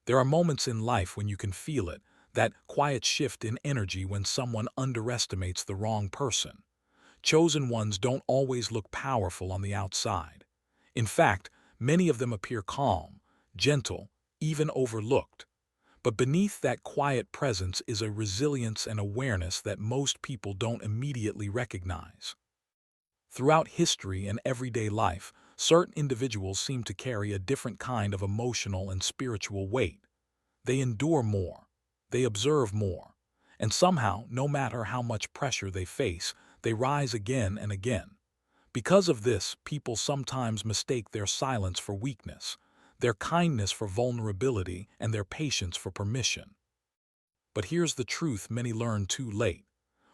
There are moments in life when you can feel it, that quiet shift in energy when someone underestimates the wrong person. Chosen ones don't always look powerful on the outside. In fact, many of them appear calm, gentle, even overlooked. But beneath that quiet presence is a resilience and awareness that most people don't immediately recognize. Throughout history and everyday life, certain individuals seem to carry a different kind of emotional and spiritual weight. They endure more, they observe more, and somehow, no matter how much pressure they face, they rise again and again. Because of this, people sometimes mistake their silence for weakness, their kindness for vulnerability, and their patience for permission. But here's the truth many learn too late.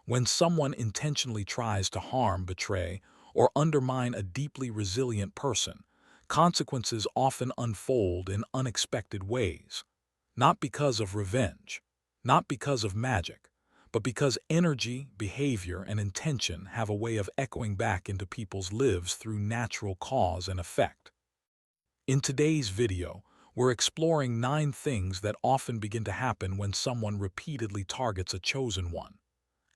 When someone intentionally tries to harm, betray, or undermine a deeply resilient person, consequences often unfold in unexpected ways. Not because of revenge, not because of magic, but because energy, behavior, and intention have a way of echoing back into people's lives through natural cause and effect. In today's video, we're exploring 9 things that often begin to happen when someone repeatedly targets a chosen one.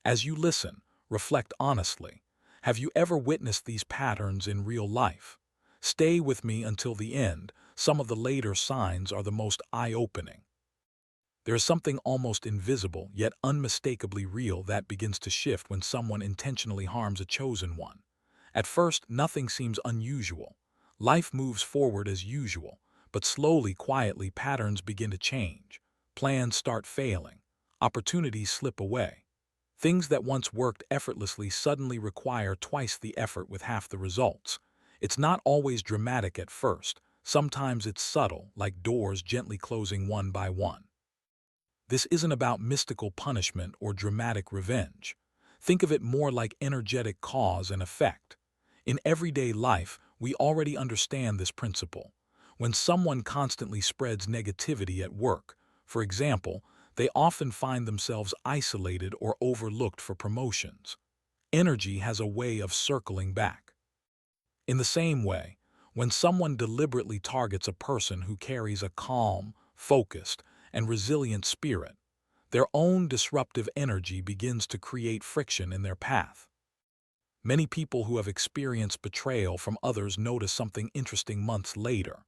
As you listen, reflect honestly. Have you ever witnessed these patterns in real life? Stay with me until the end. Some of the later signs are the most eye-opening. There is something almost invisible, yet unmistakably real that begins to shift when someone intentionally harms a chosen one. At first, nothing seems unusual. Life moves forward as usual, but slowly, quietly, patterns begin to change. Plans start failing. Opportunities slip away. Things that once worked effortlessly suddenly require twice the effort with half the results. It's not always dramatic at first. Sometimes it's subtle, like doors gently closing one by one. This isn't about mystical punishment or dramatic revenge. Think of it more like energetic cause and effect. In everyday life, we already understand this principle. When someone constantly spreads negativity at work, for example, they often find themselves isolated or overlooked for promotions. Energy has a way of circling back. In the same way, when someone deliberately targets a person who carries a calm, focused, and resilient spirit, their own disruptive energy begins to create friction in their path. Many people who have experienced betrayal from others notice something interesting months later.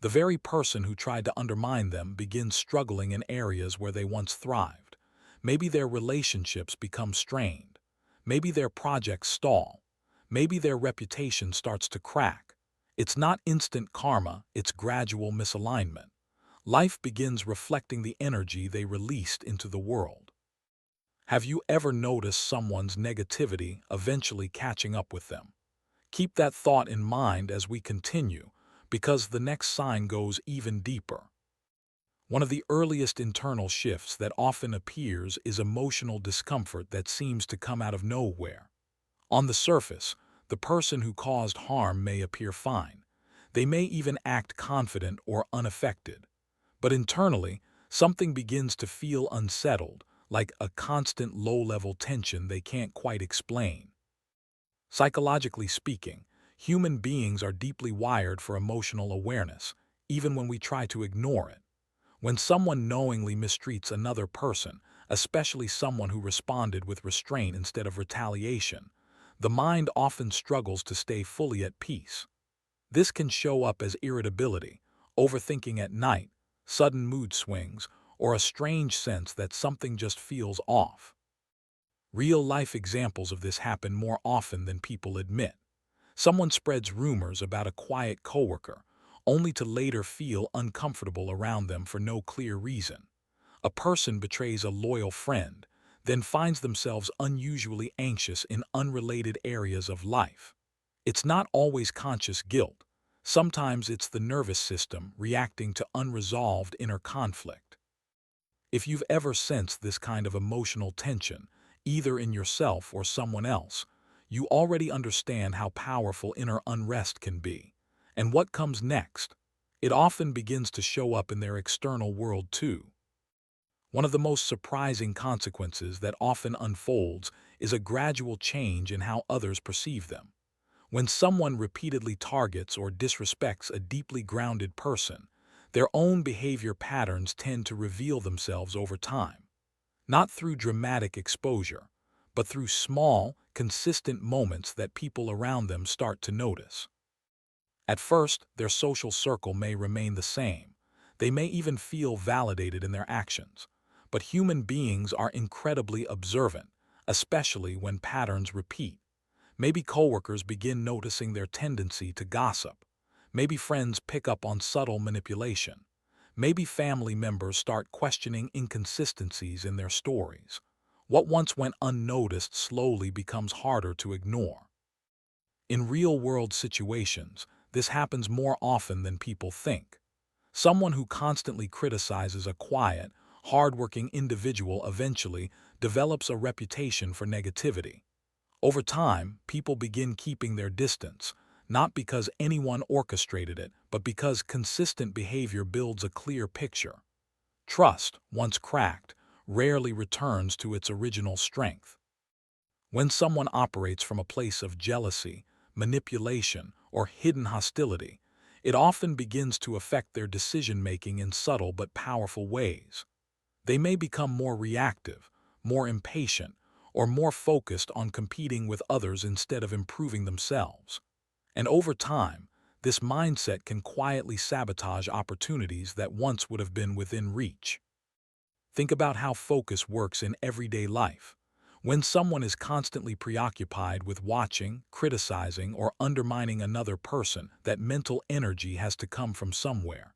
The very person who tried to undermine them begins struggling in areas where they once thrived. Maybe their relationships become strained. Maybe their projects stall. Maybe their reputation starts to crack. It's not instant karma, it's gradual misalignment. Life begins reflecting the energy they released into the world. Have you ever noticed someone's negativity eventually catching up with them? Keep that thought in mind as we continue, because the next sign goes even deeper. One of the earliest internal shifts that often appears is emotional discomfort that seems to come out of nowhere. On the surface, the person who caused harm may appear fine. They may even act confident or unaffected. But internally, something begins to feel unsettled, like a constant low-level tension they can't quite explain. Psychologically speaking, human beings are deeply wired for emotional awareness, even when we try to ignore it. When someone knowingly mistreats another person, especially someone who responded with restraint instead of retaliation, the mind often struggles to stay fully at peace. This can show up as irritability, overthinking at night, sudden mood swings, or a strange sense that something just feels off. Real-life examples of this happen more often than people admit. Someone spreads rumors about a quiet coworker, only to later feel uncomfortable around them for no clear reason. A person betrays a loyal friend, then finds themselves unusually anxious in unrelated areas of life. It's not always conscious guilt. Sometimes it's the nervous system reacting to unresolved inner conflict. If you've ever sensed this kind of emotional tension, either in yourself or someone else, you already understand how powerful inner unrest can be. And what comes next? It often begins to show up in their external world too. One of the most surprising consequences that often unfolds is a gradual change in how others perceive them. When someone repeatedly targets or disrespects a deeply grounded person, Their own behavior patterns tend to reveal themselves over time, not through dramatic exposure, but through small, consistent moments that people around them start to notice. At first, their social circle may remain the same. They may even feel validated in their actions. But human beings are incredibly observant, especially when patterns repeat. Maybe coworkers begin noticing their tendency to gossip. Maybe friends pick up on subtle manipulation. Maybe family members start questioning inconsistencies in their stories. What once went unnoticed slowly becomes harder to ignore. In real-world situations, this happens more often than people think. Someone who constantly criticizes a quiet, hardworking individual eventually develops a reputation for negativity. Over time, people begin keeping their distance, not because anyone orchestrated it, but because consistent behavior builds a clear picture. Trust, once cracked, rarely returns to its original strength. When someone operates from a place of jealousy, manipulation, or hidden hostility, it often begins to affect their decision-making in subtle but powerful ways. They may become more reactive, more impatient, or more focused on competing with others instead of improving themselves. And over time, this mindset can quietly sabotage opportunities that once would have been within reach. Think about how focus works in everyday life. When someone is constantly preoccupied with watching, criticizing, or undermining another person, that mental energy has to come from somewhere.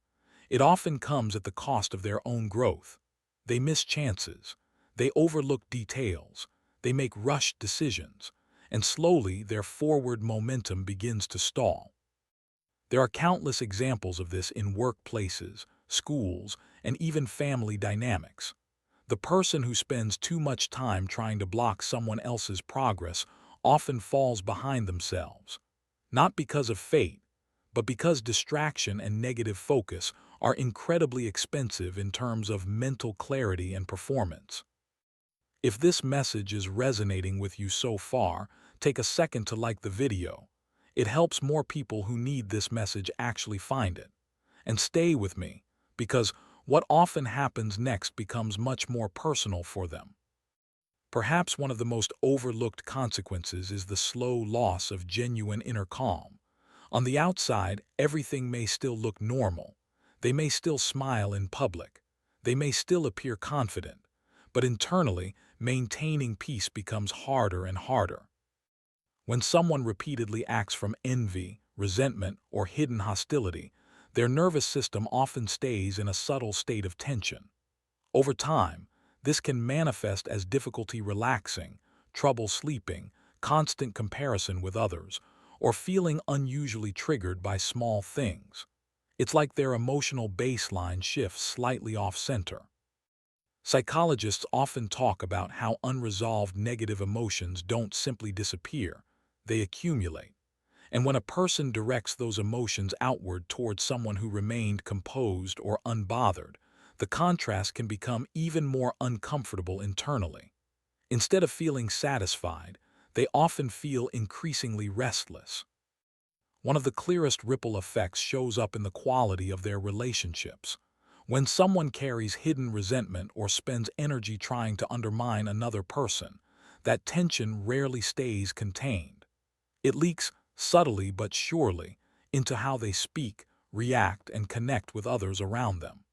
It often comes at the cost of their own growth. They miss chances. They overlook details. They make rushed decisions. And slowly, their forward momentum begins to stall. There are countless examples of this in workplaces, schools, and even family dynamics. The person who spends too much time trying to block someone else's progress often falls behind themselves, not because of fate, but because distraction and negative focus are incredibly expensive in terms of mental clarity and performance. If this message is resonating with you so far, take a second to like the video. It helps more people who need this message actually find it. And stay with me, because what often happens next becomes much more personal for them. Perhaps one of the most overlooked consequences is the slow loss of genuine inner calm. On the outside, everything may still look normal. They may still smile in public. They may still appear confident. But internally, maintaining peace becomes harder and harder. When someone repeatedly acts from envy, resentment, or hidden hostility, their nervous system often stays in a subtle state of tension. Over time, this can manifest as difficulty relaxing, trouble sleeping, constant comparison with others, or feeling unusually triggered by small things. It's like their emotional baseline shifts slightly off-center. Psychologists often talk about how unresolved negative emotions don't simply disappear, they accumulate. And when a person directs those emotions outward towards someone who remained composed or unbothered, the contrast can become even more uncomfortable internally. Instead of feeling satisfied, they often feel increasingly restless. One of the clearest ripple effects shows up in the quality of their relationships. When someone carries hidden resentment or spends energy trying to undermine another person, that tension rarely stays contained. It leaks subtly but surely into how they speak, react, and connect with others around them.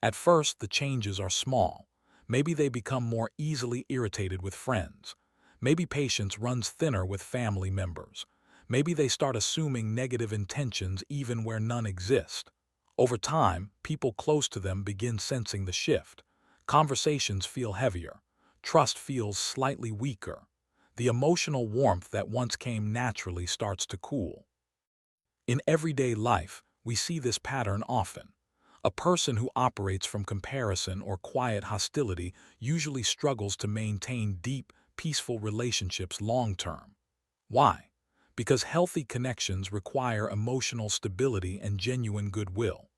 At first, the changes are small. Maybe they become more easily irritated with friends. Maybe patience runs thinner with family members. Maybe they start assuming negative intentions even where none exist. Over time, people close to them begin sensing the shift. Conversations feel heavier. Trust feels slightly weaker. The emotional warmth that once came naturally starts to cool. In everyday life, we see this pattern often. A person who operates from comparison or quiet hostility usually struggles to maintain deep, peaceful relationships long-term. Why? Because healthy connections require emotional stability and genuine goodwill.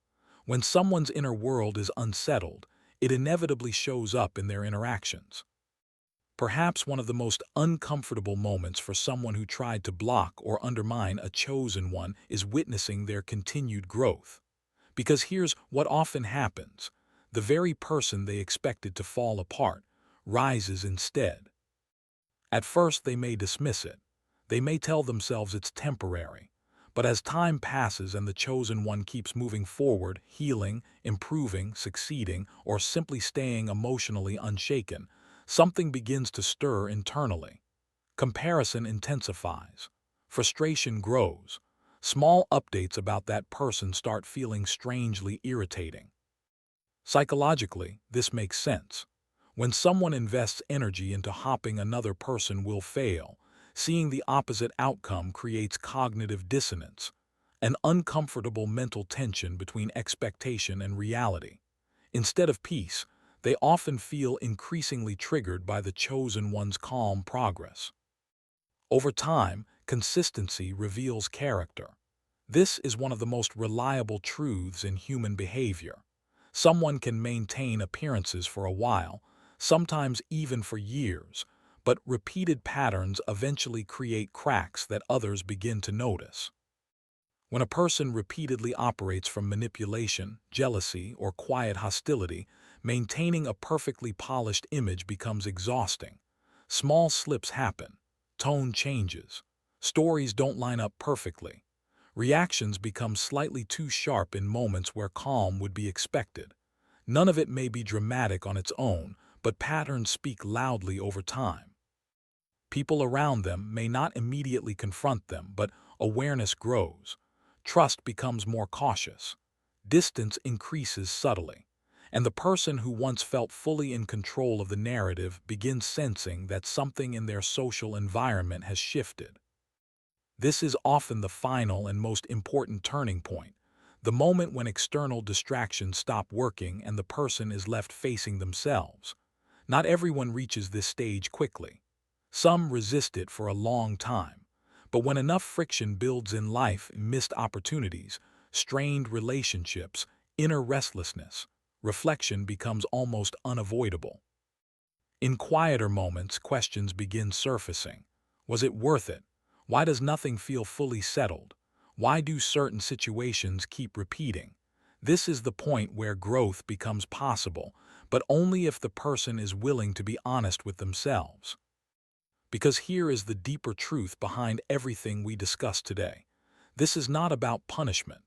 When someone's inner world is unsettled, it inevitably shows up in their interactions. Perhaps one of the most uncomfortable moments for someone who tried to block or undermine a chosen one is witnessing their continued growth. Because here's what often happens. The very person they expected to fall apart rises instead. At first they may dismiss it. They may tell themselves it's temporary. But as time passes and the chosen one keeps moving forward, healing, improving, succeeding, or simply staying emotionally unshaken, something begins to stir internally. Comparison intensifies. Frustration grows. Small updates about that person start feeling strangely irritating. Psychologically, this makes sense. When someone invests energy into hoping another person will fail, seeing the opposite outcome creates cognitive dissonance, an uncomfortable mental tension between expectation and reality. Instead of peace, they often feel increasingly triggered by the chosen one's calm progress. Over time, consistency reveals character. This is one of the most reliable truths in human behavior. Someone can maintain appearances for a while, sometimes even for years, but repeated patterns eventually create cracks that others begin to notice. When a person repeatedly operates from manipulation, jealousy, or quiet hostility, maintaining a perfectly polished image becomes exhausting. Small slips happen, tone changes, stories don't line up perfectly. Reactions become slightly too sharp in moments where calm would be expected. None of it may be dramatic on its own, but patterns speak loudly over time. People around them may not immediately confront them, but awareness grows. Trust becomes more cautious. Distance increases subtly. And the person who once felt fully in control of the narrative begins sensing that something in their social environment has shifted. This is often the final and most important turning point, the moment when external distractions stop working and the person is left facing themselves. Not everyone reaches this stage quickly. Some resist it for a long time. But when enough friction builds in life, missed opportunities, strained relationships, inner restlessness, reflection becomes almost unavoidable. In quieter moments, questions begin surfacing. Was it worth it? Why does nothing feel fully settled? Why do certain situations keep repeating? This is the point where growth becomes possible, but only if the person is willing to be honest with themselves. Because here is the deeper truth behind everything we discuss today. This is not about punishment.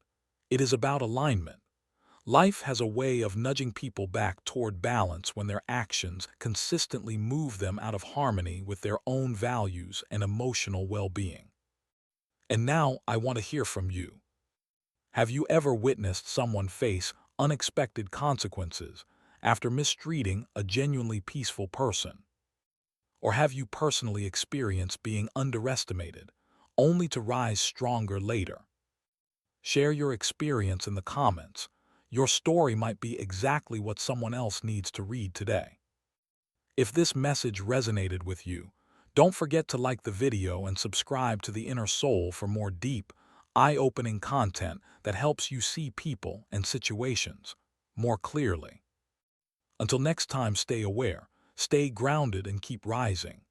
It is about alignment. Life has a way of nudging people back toward balance when their actions consistently move them out of harmony with their own values and emotional well-being. And now I want to hear from you. Have you ever witnessed someone face unexpected consequences after mistreating a genuinely peaceful person? Or have you personally experienced being underestimated, only to rise stronger later? Share your experience in the comments. Your story might be exactly what someone else needs to read today. If this message resonated with you, don't forget to like the video and subscribe to The Inner Soul for more deep, eye-opening content that helps you see people and situations more clearly. Until next time, stay aware, stay grounded, and keep rising.